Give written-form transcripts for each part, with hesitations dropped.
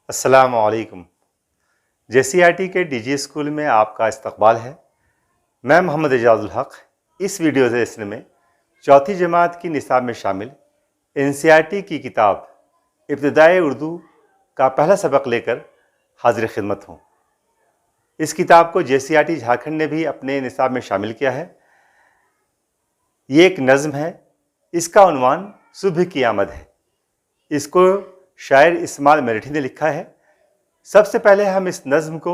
السلام علیکم۔ JCRT کے DG اسکول میں آپ کا استقبال ہے۔ میں محمد اعجاز الحق۔ اس ویڈیو سیشن میں چوتھی جماعت کی نصاب میں شامل NCERT کی کتاب ابتدائی اردو کا پہلا سبق لے کر حاضر خدمت ہوں۔ اس کتاب کو JCRT جھارکھنڈ نے بھی اپنے نصاب میں شامل کیا ہے۔ یہ ایک نظم ہے۔ اس کا عنوان صبح کی آمد ہے۔ اس کو شاعر اسماعیل میرٹھی نے لکھا ہے۔ سب سے پہلے ہم اس نظم کو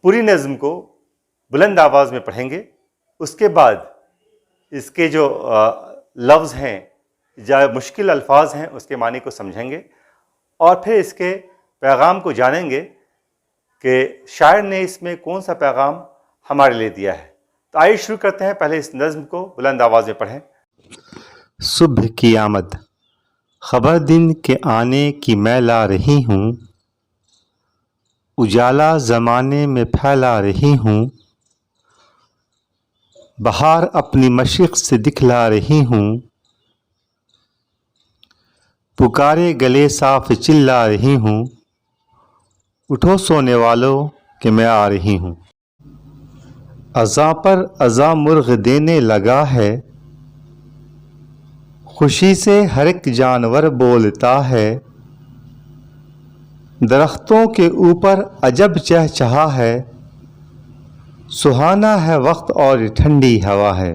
پوری نظم کو بلند آواز میں پڑھیں گے۔ اس کے بعد اس کے جو لفظ ہیں جو مشکل الفاظ ہیں اس کے معنی کو سمجھیں گے اور پھر اس کے پیغام کو جانیں گے کہ شاعر نے اس میں کون سا پیغام ہمارے لیے دیا ہے۔ تو آئیے شروع کرتے ہیں۔ پہلے اس نظم کو بلند آواز میں پڑھیں۔ صبح کی آمد، خبر دن کے آنے کی میں لا رہی ہوں، اجالا زمانے میں پھیلا رہی ہوں، بہار اپنی مشرق سے دکھلا رہی ہوں، پکارے گلے صاف چلا رہی ہوں، اٹھو سونے والوں کہ میں آ رہی ہوں۔ اذاں پر اذاں مرغ دینے لگا ہے، خوشی سے ہر ایک جانور بولتا ہے، درختوں کے اوپر عجب چہچہا ہے، سہانا ہے وقت اور ٹھنڈی ہوا ہے،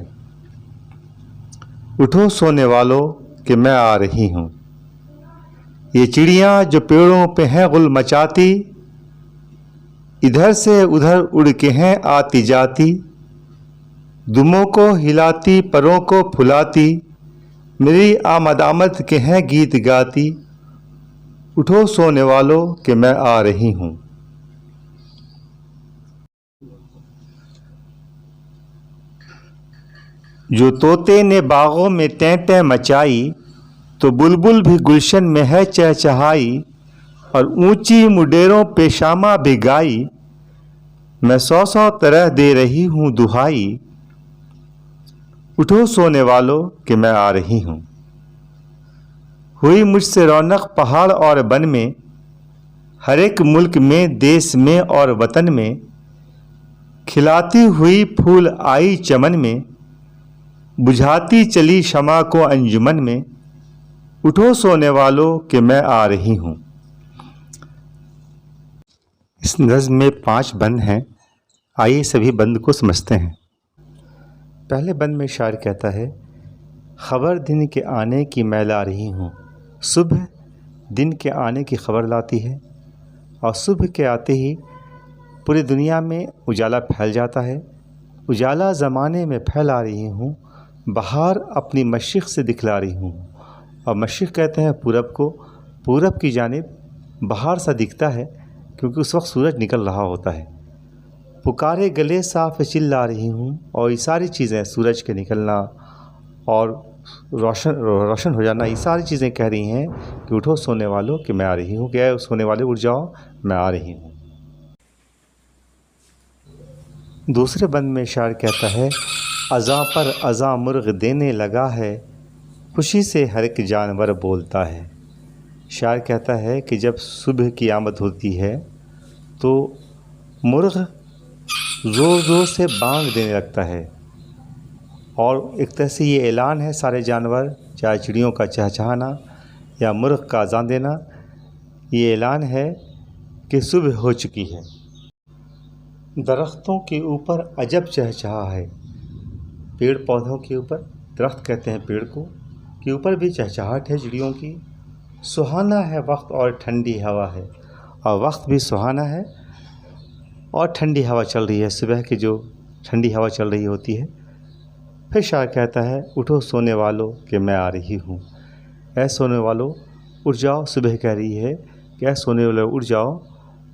اٹھو سونے والوں کہ میں آ رہی ہوں۔ یہ چڑیاں جو پیڑوں پہ ہیں غل مچاتی، ادھر سے ادھر اڑ کے ہیں آتی جاتی، دموں کو ہلاتی پروں کو پھلاتی، میری آمد آمد کے ہیں گیت گاتی، اٹھو سونے والوں کہ میں آ رہی ہوں۔ جو طوطے نے باغوں میں ٹیں ٹیں مچائی، تو بلبل بھی گلشن میں ہے چہچہائی، اور اونچی مڈیروں پہ شامہ بھی گائی، میں سو سو طرح دے رہی ہوں دہائی، اٹھو سونے والوں کہ میں آ رہی ہوں۔ ہوئی مجھ سے رونق پہاڑ اور بن میں، ہر ایک ملک میں دیس میں اور وطن میں، کھلاتی ہوئی پھول آئی چمن میں، بجھاتی چلی شمع کو انجمن میں، اٹھو سونے والوں کہ میں آ رہی ہوں۔ اس نظم میں 5 بند ہیں۔ آئیے سبھی بند کو سمجھتے ہیں۔ پہلے بند میں شاعر کہتا ہے، خبر دن کے آنے کی میں لا رہی ہوں۔ صبح دن کے آنے کی خبر لاتی ہے اور صبح کے آتے ہی پوری دنیا میں اجالا پھیل جاتا ہے۔ اجالا زمانے میں پھیلا رہی ہوں، بہار اپنی مشرق سے دکھلا رہی ہوں۔ اور مشرق کہتے ہیں پورب کو۔ پورب کی جانب بہار سا دکھتا ہے کیونکہ اس وقت سورج نکل رہا ہوتا ہے۔ پکارے گلے صاف چلا رہی ہوں، اور یہ ساری چیزیں سورج کے نکلنا اور روشن ہو جانا، یہ ساری چیزیں کہہ رہی ہیں کہ اٹھو سونے والوں کہ میں آ رہی ہوں، کہ اے سونے والے اٹھ جاؤ میں آ رہی ہوں۔ دوسرے بند میں شاعر کہتا ہے، اذاں پر اذاں مرغ دینے لگا ہے، خوشی سے ہر ایک جانور بولتا ہے۔ شاعر کہتا ہے کہ جب صبح کی آمد ہوتی ہے تو مرغ زور زور سے بانگ دینے لگتا ہے، اور ایک طرح سے یہ اعلان ہے سارے جانور، چاہے چڑیوں کا چہچہانا یا مرغ کا اذان دینا، یہ اعلان ہے کہ صبح ہو چکی ہے۔ درختوں کے اوپر عجب چہچہا ہے، پیڑ پودوں کے اوپر، درخت کہتے ہیں پیڑ کو، کے اوپر بھی چہچہاہٹ ہے چڑیوں کی۔ سہانا ہے وقت اور ٹھنڈی ہوا ہے، اور وقت بھی سہانا ہے اور ٹھنڈی ہوا چل رہی ہے، صبح کی جو ٹھنڈی ہوا چل رہی ہوتی ہے۔ پھر شاعر کہتا ہے، اٹھو سونے والوں کہ میں آ رہی ہوں۔ اے سونے والوں اٹھ جاؤ، صبح کہہ رہی ہے کہ اے سونے والوں اٹھ جاؤ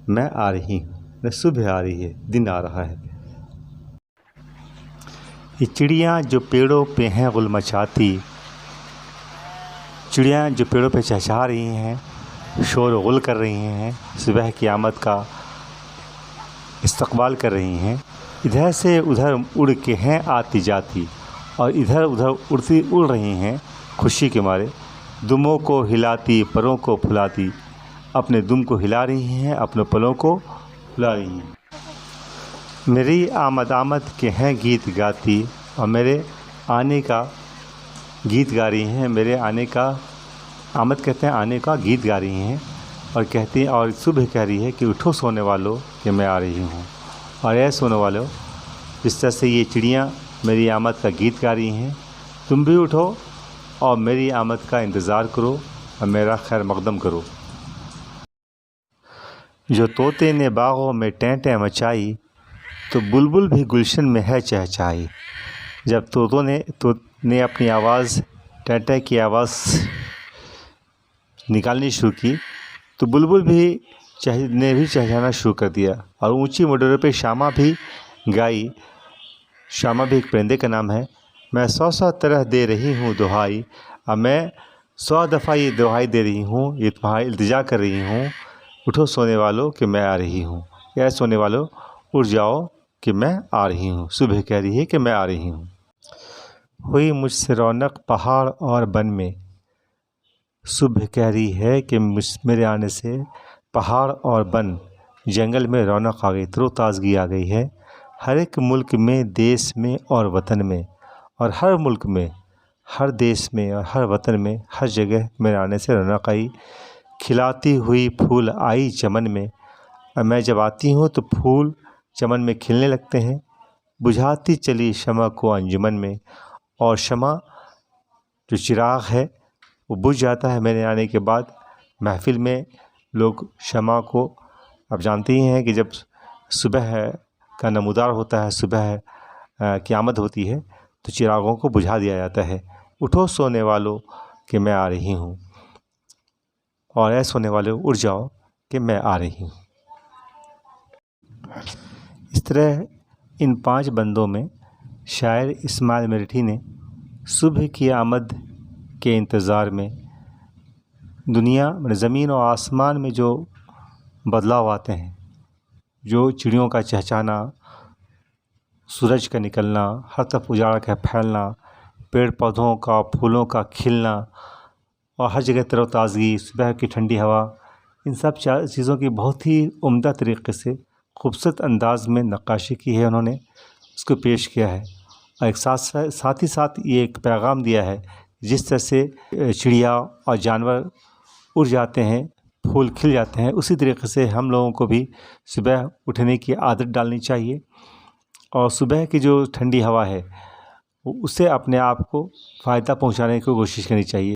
میں آ رہی ہوں، صبح آ رہی ہے، دن آ رہا ہے۔ یہ چڑیاں جو پیڑوں پہ ہیں غل مچاتی، چڑیاں جو پیڑوں پہ چہچہا رہی ہیں، شور و غل کر رہی ہیں، صبح کی آمد کا استقبال کر رہی ہیں، ادھر سے ادھر اڑ کے ہیں آتی جاتی، اور ادھر ادھر اڑ رہی ہیں خوشی کے مارے، دموں کو ہلاتی پروں کو پھلاتی، اپنے دم کو ہلا رہی ہیں، اپنے پلوں کو ہلا رہی ہیں۔ میری آمد آمد کے ہیں گیت گاتی، اور میرے آنے کا گیت گا رہی ہیں، میرے آنے کا آمد کہتے ہیں آنے کا گیت گا رہی ہیں، اور کہتی ہیں اور صبح کہہ رہی ہے کہ اٹھو سونے والوں کہ میں آ رہی ہوں۔ اور اے سونے والوں، جس طرح سے یہ چڑیاں میری آمد کا گیت گا رہی ہیں، تم بھی اٹھو اور میری آمد کا انتظار کرو اور میرا خیر مقدم کرو۔ جو طوطے نے باغوں میں ٹیں ٹیں مچائی، تو بلبل بھی گلشن میں ہے چہچہائی۔ جب طوطوں نے اپنی آواز ٹیں ٹیں کی آواز نکالنی شروع کی، تو بلبل بھی نے بھی چہچہانا شروع کر دیا، اور اونچی مڈروں پہ شامہ بھی گائی۔ شامہ بھی ایک پرندے کا نام ہے۔ میں 100 طرح دے رہی ہوں دہائی، اب میں 100 دفعہ یہ دہائی دے رہی ہوں، یہ تمہاری التجا کر رہی ہوں، اٹھو سونے والوں کہ میں آ رہی ہوں۔ اے سونے والوں اٹھ جاؤ کہ میں آ رہی ہوں۔ صبح کہہ رہی ہے کہ میں آ رہی ہوں۔ ہوئی مجھ سے رونق پہاڑ اور بن میں، صبح کہہ رہی ہے کہ میرے آنے سے پہاڑ اور بن جنگل میں رونق آ گئی، تر و تازگی آ گئی ہے۔ ہر ایک ملک میں، دیس میں اور وطن میں، اور ہر ملک میں، ہر دیس میں اور ہر وطن میں، ہر جگہ میرے آنے سے رونق آئی۔ کھلاتی ہوئی پھول آئی چمن میں، اور میں جب آتی ہوں تو پھول چمن میں کھلنے لگتے ہیں۔ بجھاتی چلی شمع کو انجمن میں، اور شمع جو چراغ ہے وہ بجھ جاتا ہے میرے آنے کے بعد۔ محفل میں لوگ شمع کو، اب جانتے ہی ہیں کہ جب صبح کا نمودار ہوتا ہے، صبح کی آمد ہوتی ہے، تو چراغوں کو بجھا دیا جاتا ہے۔ اٹھو سونے والوں کہ میں آ رہی ہوں، اور اے سونے والوں اٹھ جاؤ کہ میں آ رہی ہوں۔ اس طرح ان 5 بندوں میں شاعر اسماعیل میرٹھی نے صبح کی آمد کے انتظار میں دنیا، زمین و آسمان میں جو بدلاؤ آتے ہیں، جو چڑیوں کا چہچہانا، سورج کا نکلنا، ہر طرف اجاڑ کا پھیلنا، پیڑ پودوں کا، پھولوں کا کھلنا، اور ہر جگہ تر و تازگی، صبح کی ٹھنڈی ہوا، ان سب چیزوں کی بہت ہی عمدہ طریقے سے خوبصورت انداز میں نقاشی کی ہے انہوں نے، اس کو پیش کیا ہے۔ اور ایک ساتھ ہی ساتھ یہ ایک پیغام دیا ہے، جس طرح سے چڑیا اور جانور اڑ جاتے ہیں، پھول کھل جاتے ہیں، اسی طریقے سے ہم لوگوں کو بھی صبح اٹھنے کی عادت ڈالنی چاہیے، اور صبح کی جو ٹھنڈی ہوا ہے اس سے اپنے آپ کو فائدہ پہنچانے کی کوشش کرنی چاہیے۔